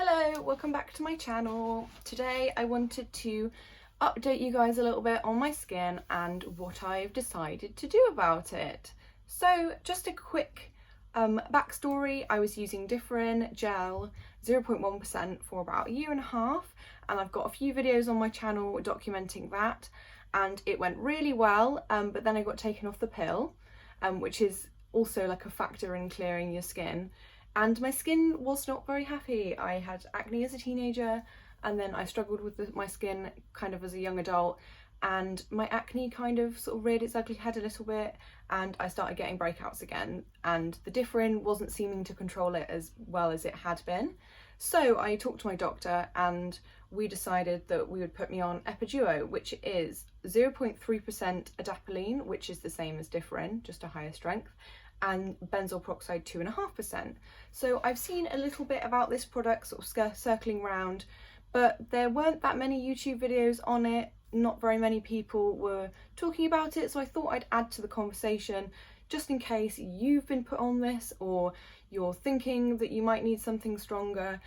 Hello, welcome back to my channel. Today I wanted to update you guys a little bit on my skin and what I've decided to do about it. So just a quick backstory. I was using Toleraine gel 0.1% for about a year and a half, and I've got a few videos on my channel documenting that, and it went really well, but then I got taken off the pill, which is also like a factor in clearing your skin. And my skin was not very happy. I had acne as a teenager, and then I struggled with my skin kind of as a young adult, and my acne kind of sort of reared its ugly head a little bit, and I started getting breakouts again, and the Toleraine wasn't seeming to control it as well as it had been. So I talked to my doctor and we decided that we would put me on Epiduo, which is 0.3% adapalene, which is the same as Toleraine, just a higher strength, and benzoyl peroxide 2.5%. So I've seen a little bit about this product sort of circling around, but there weren't that many YouTube videos on it. Not very many people were talking about it, so I thought I'd add to the conversation just in case you've been put on this or you're thinking that you might need something stronger,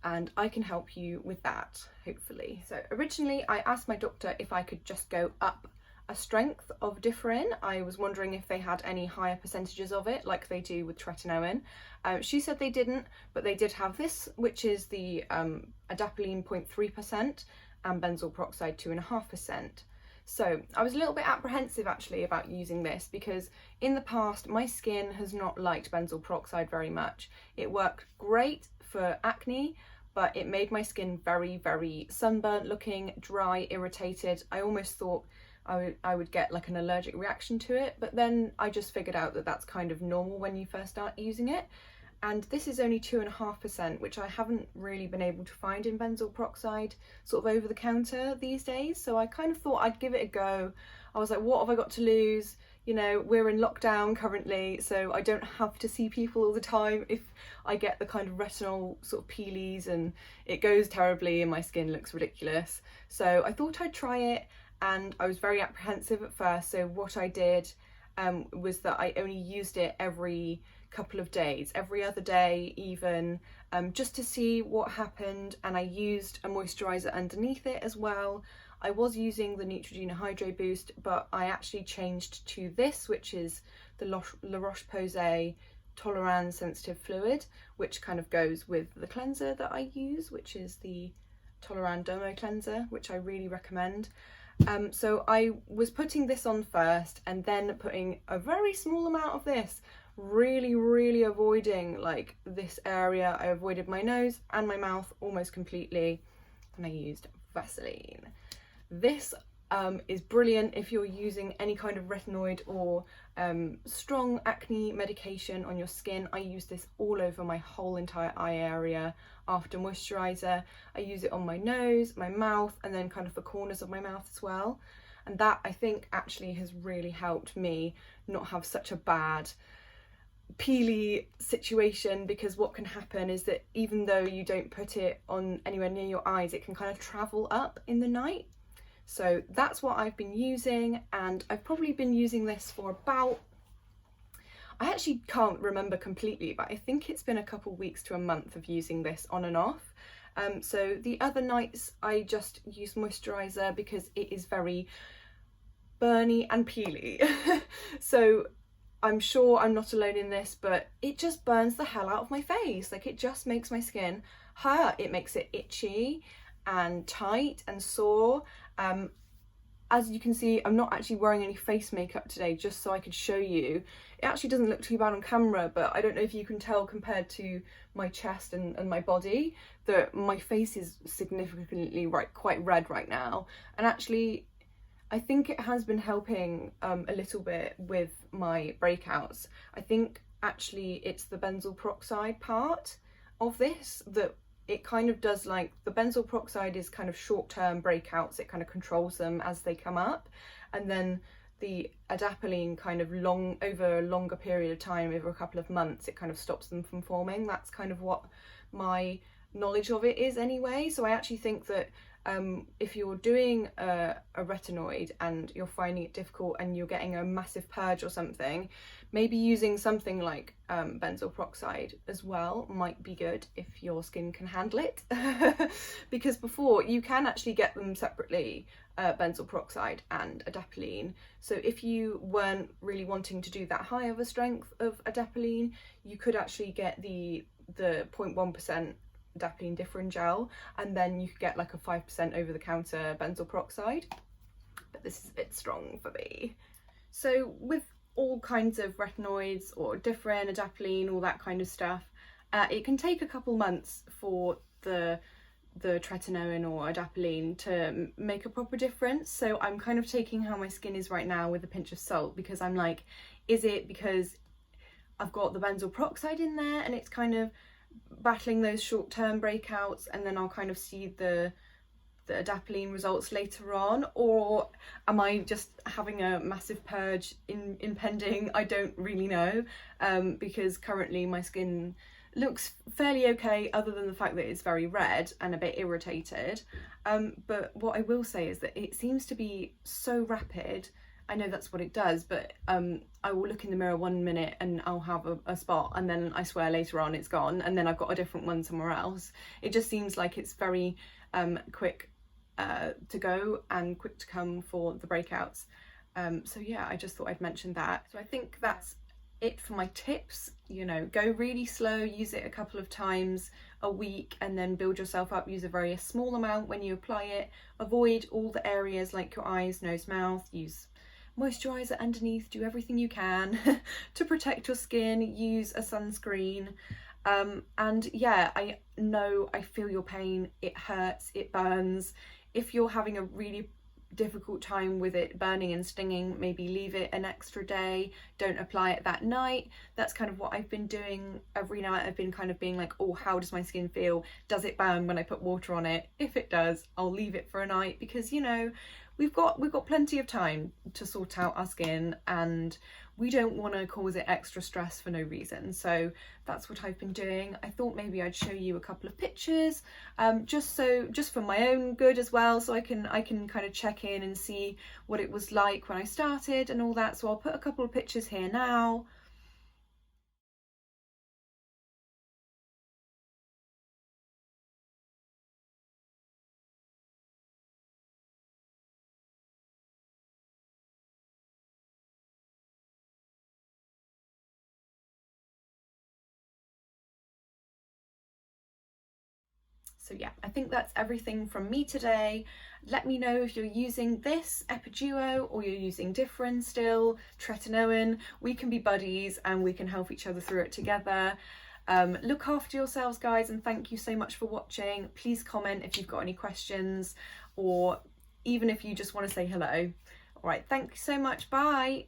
and I can help you with that, hopefully. So originally I asked my doctor if I could just go up a strength of Toleraine. I was wondering if they had any higher percentages of it like they do with tretinoin. She said they didn't, but they did have this, which is the adapalene 0.3% and benzoyl peroxide 2.5%. So I was a little bit apprehensive actually about using this because in the past my skin has not liked benzoyl peroxide very much. It worked great for acne, but it made my skin very, very sunburnt looking, dry, irritated. I almost thought I would get like an allergic reaction to it, but then I just figured out that that's kind of normal when you first start using it. And this is only 2.5%, which I haven't really been able to find in benzoyl peroxide sort of over the counter these days. So I kind of thought I'd give it a go. I was like, what have I got to lose? You know, we're in lockdown currently, so I don't have to see people all the time if I get the kind of retinol sort of peelies and it goes terribly and my skin looks ridiculous. So I thought I'd try it, and I was very apprehensive at first. So what I did was that I only used it every couple of days, every other day even, just to see what happened, and I used a moisturiser underneath it as well. I was using the Neutrogena Hydro Boost, but I actually changed to this, which is the La Roche Posay Toleraine Sensitive Fluid, which kind of goes with the cleanser that I use, which is the Toleraine Dermo cleanser, which I really recommend. So I was putting this on first and then putting a very small amount of this, really avoiding like this area. I avoided my nose and my mouth almost completely, and I used Vaseline. This is brilliant if you're using any kind of retinoid or strong acne medication on your skin. I use this all over my whole entire eye area after moisturiser. I use it on my nose, my mouth, and then kind of the corners of my mouth as well. And that, I think, actually has really helped me not have such a bad peely situation, because what can happen is that even though you don't put it on anywhere near your eyes, it can kind of travel up in the night. So that's what I've been using, and I've probably been using this for about, I actually can't remember completely, but I think it's been a couple weeks to a month of using this on and off. So the other nights I just use moisturiser because it is very burny and peely. So I'm sure I'm not alone in this, but it just burns the hell out of my face. Like, it just makes my skin hurt. It makes it itchy and tight and sore. As you can see, I'm not actually wearing any face makeup today, just so I could show you. It actually doesn't look too bad on camera, but I don't know if you can tell compared to my chest and my body that my face is significantly quite red right now. And actually, I think it has been helping a little bit with my breakouts. I think actually it's the benzoyl peroxide part of this that it kind of does. Like, the benzoyl peroxide is kind of short-term breakouts, it kind of controls them as they come up, and then the adapalene kind of over a longer period of time, over a couple of months, it kind of stops them from forming. That's kind of what my knowledge of it is anyway. So I actually think that if you're doing a retinoid and you're finding it difficult and you're getting a massive purge or something, maybe using something like benzoyl peroxide as well might be good if your skin can handle it. Because before, you can actually get them separately, benzoyl peroxide and adapalene. So if you weren't really wanting to do that high of a strength of adapalene, you could actually get the 0.1% adapalene different gel, and then you could get like a 5% over-the-counter benzoyl peroxide, but this is a bit strong for me. So with all kinds of retinoids or different adapalene, all that kind of stuff, it can take a couple months for the tretinoin or adapalene to make a proper difference. So I'm kind of taking how my skin is right now with a pinch of salt, because I'm like, is it because I've got the benzoyl peroxide in there and it's kind of battling those short-term breakouts, and then I'll kind of see the adapalene results later on, or am I just having a massive purge impending? I don't really know, because currently my skin looks fairly okay, other than the fact that it's very red and a bit irritated. But what I will say is that it seems to be so rapid. I know that's what it does, but I will look in the mirror 1 minute and I'll have a spot, and then I swear later on it's gone, and then I've got a different one somewhere else. It just seems like it's very quick to go and quick to come for the breakouts. So yeah, I just thought I'd mention that. So I think that's it for my tips. You know, go really slow, use it a couple of times a week, and then build yourself up. Use a very small amount when you apply it. Avoid all the areas like your eyes, nose, mouth. Use moisturizer underneath. Do everything you can to protect your skin. Use a sunscreen. And yeah, I know, I feel your pain. It hurts, it burns. If you're having a really difficult time with it burning and stinging, maybe leave it an extra day. Don't apply it that night. That's kind of what I've been doing every night. I've been kind of being like, oh, how does my skin feel? Does it burn when I put water on it? If it does, I'll leave it for a night, because, you know, we've got plenty of time to sort out our skin, and we don't want to cause it extra stress for no reason. So that's what I've been doing. I thought maybe I'd show you a couple of pictures, just for my own good as well, so I can kind of check in and see what it was like when I started and all that. So I'll put a couple of pictures here now. So yeah, I think that's everything from me today. Let me know if you're using this Epiduo or you're using different still, tretinoin. We can be buddies and we can help each other through it together. Look after yourselves, guys, and thank you so much for watching. Please comment if you've got any questions, or even if you just want to say hello. All right, thank you so much. Bye.